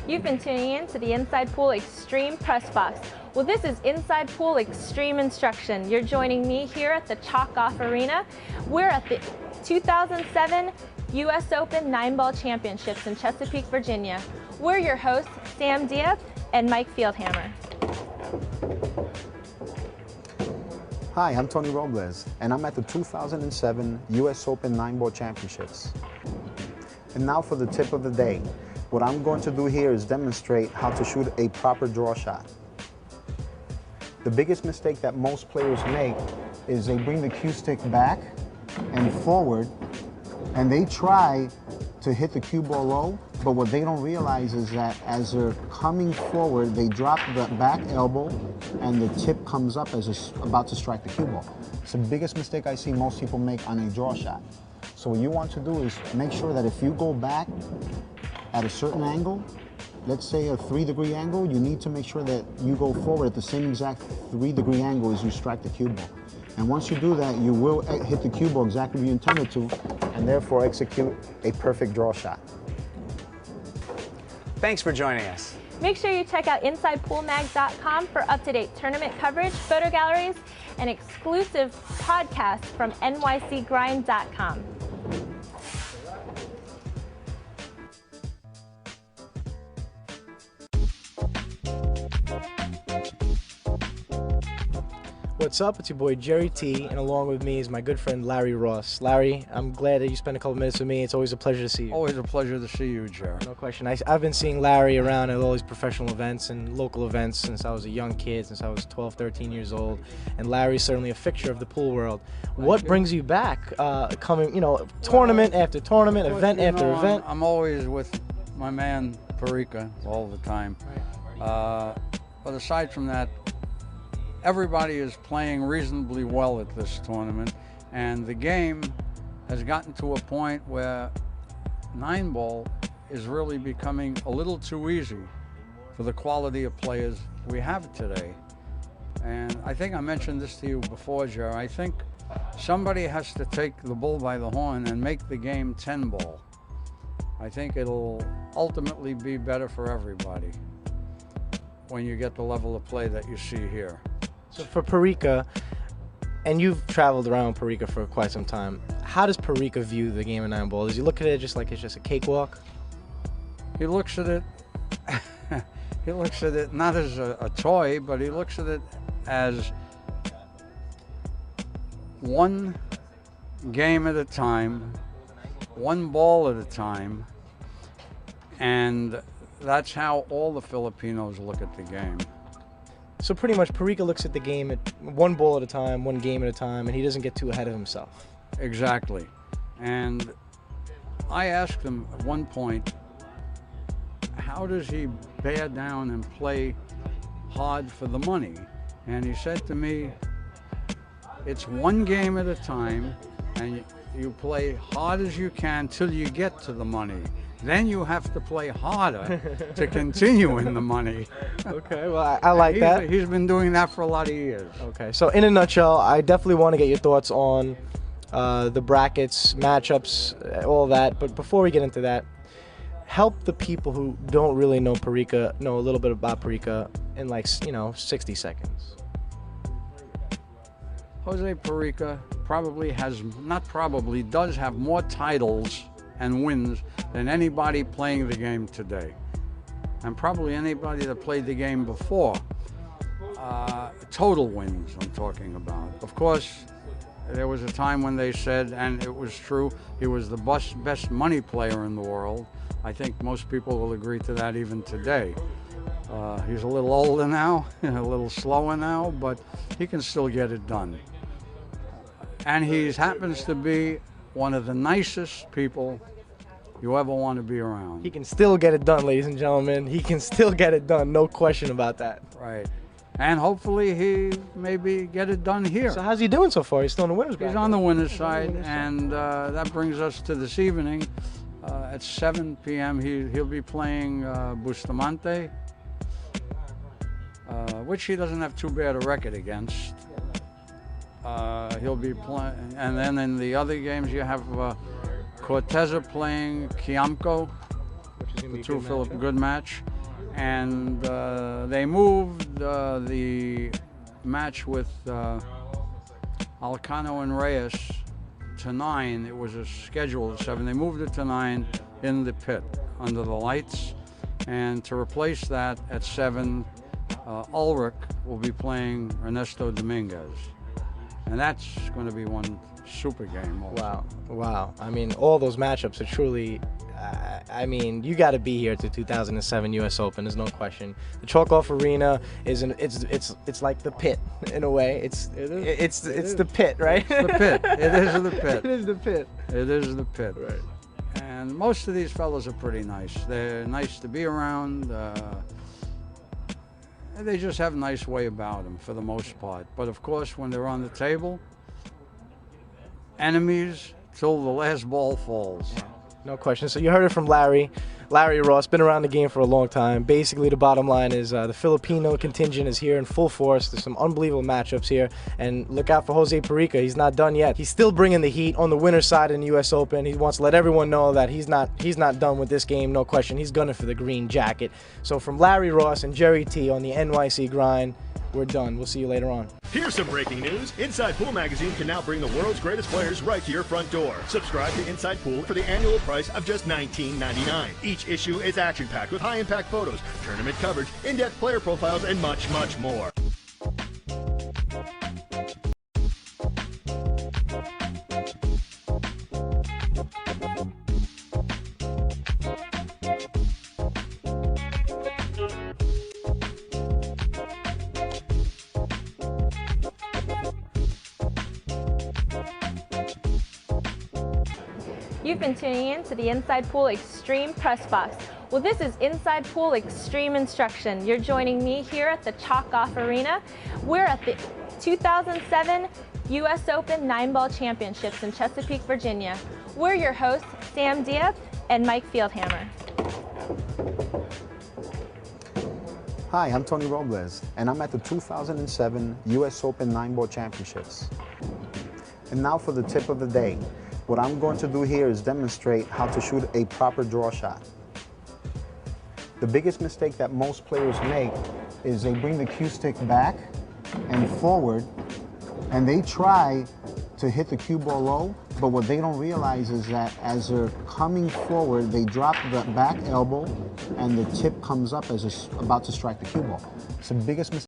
You've been tuning in to the Inside Pool Extreme Press Box. Well, this is Inside Pool Extreme Instruction. You're joining me here at the Chalk Off Arena. We're at the 2007 U.S. Open 9-Ball Championships in Chesapeake, Virginia. We're your hosts, Sam Diab and Mike Fieldhammer. Hi, I'm Tony Robles, and I'm at the 2007 U.S. Open 9-Ball Championships. And now for the tip of the day. What I'm going to do here is demonstrate how to shoot a proper draw shot. The biggest mistake that most players make is they bring the cue stick back and forward, and they try to hit the cue ball low, but what they don't realize is that as they're coming forward, they drop the back elbow and the tip comes up as it's about to strike the cue ball. It's the biggest mistake I see most people make on a draw shot. So what you want to do is make sure that if you go back at a certain angle, let's say a 3-degree angle, you need to make sure that you go forward at the same exact 3-degree angle as you strike the cue ball. And once you do that, you will hit the cue ball exactly where you intended to, and therefore execute a perfect draw shot. Thanks for joining us. Make sure you check out InsidePOOLmag.com for up-to-date tournament coverage, photo galleries, and exclusive podcasts from nycgrind.com. What's up? It's your boy Jerry T, and along with me is my good friend Larry Ross. Larry, I'm glad that you spent a couple minutes with me. It's always a pleasure to see you. Always a pleasure to see you, Jerry. No question. I've been seeing Larry around at all these professional events and local events since I was a young kid, since I was 12, 13 years old. And Larry's certainly a fixture of the pool world. What brings you back, coming, tournament after tournament, event after event? I'm always with my man Parika all the time. But aside from that, everybody is playing reasonably well at this tournament, and the game has gotten to a point where 9-ball is really becoming a little too easy for the quality of players we have today. And I think I mentioned this to you before, Jerry. I think somebody has to take the bull by the horn and make the game 10-ball. I think it'll ultimately be better for everybody when you get the level of play that you see here. So for Parika, and you've traveled around Parika for quite some time, how does Parika view the game of 9-ball? Does he look at it just like it's just a cakewalk? He looks at it, he looks at it not as a toy, but he looks at it as one game at a time, one ball at a time, and that's how all the Filipinos look at the game. So pretty much Parika looks at the game at one ball at a time, one game at a time, and he doesn't get too ahead of himself. Exactly. And I asked him at one point, how does he bear down and play hard for the money? And he said to me, it's one game at a time, and you play hard as you can till you get to the money. Then you have to play harder to continue in the money. Okay, well, I like that. He's been doing that for a lot of years. Okay, so in a nutshell, I definitely want to get your thoughts on the brackets, matchups, all that. But before we get into that, help the people who don't really know Parika know a little bit about Parika in 60 seconds. Jose Parika does have more titles and wins than anybody playing the game today, and probably anybody that played the game before. Total wins I'm talking about. Of course, there was a time when they said, and it was true, he was the best money player in the world. I think most people will agree to that even today. He's a little older now, a little slower now, but he can still get it done. And he happens to be one of the nicest people you ever want to be around. He can still get it done, ladies and gentlemen. He can still get it done, no question about that. Right. And hopefully he maybe get it done here. So how's he doing so far? He's still on the winner's bracket. He's on the winner's side, and that brings us to this evening. At 7 p.m. he'll be playing Bustamante, which he doesn't have too bad a record against. He'll be playing, and then in the other games you have Corteza playing Kiamco, which is going to be a good match. and they moved the match with Alcano and Reyes to 9. It was a schedule of 7. They moved it to 9 in the pit under the lights, and to replace that at 7, Ulrich will be playing Ernesto Dominguez, and that's going to be one super game also. Wow. I mean, all those matchups are truly, I mean, you got to be here at the 2007 U.S. Open. There's no question. The Chalk-Off Arena it's like the pit in a way. It's the pit, right? It's the pit. It is the pit. It is the pit. It is the pit. Right. And most of these fellows are pretty nice. They're nice to be around. They just have a nice way about them for the most part. But of course, when they're on the table, enemies till the last ball falls. No question. So you heard it from Larry Ross, been around the game for a long time. Basically, the bottom line is the Filipino contingent is here in full force. There's some unbelievable matchups here. And look out for Jose Perica. He's not done yet. He's still bringing the heat on the winner's side in the U.S. Open. He wants to let everyone know that he's not done with this game, no question. He's gunning for the green jacket. So from Larry Ross and Jerry T on the NYC grind, we're done. We'll see you later on. Here's some breaking news. Inside Pool magazine can now bring the world's greatest players right to your front door. Subscribe to Inside Pool for the annual price of just $19.99. Each issue is action-packed with high-impact photos, tournament coverage, in-depth player profiles, and much, much more. You've been tuning in to the Inside Pool Xtreme Press Box. Well, this is Inside Pool Xtreme Instruction. You're joining me here at the Chalk-Off Arena. We're at the 2007 U.S. Open 9-Ball Championships in Chesapeake, Virginia. We're your hosts, Sam Diab and Mike Fieldhammer. Hi, I'm Tony Robles, and I'm at the 2007 U.S. Open 9-Ball Championships. And now for the tip of the day. What I'm going to do here is demonstrate how to shoot a proper draw shot. The biggest mistake that most players make is they bring the cue stick back and forward, and they try to hit the cue ball low, but what they don't realize is that as they're coming forward, they drop the back elbow and the tip comes up as it's about to strike the cue ball. It's the biggest mistake.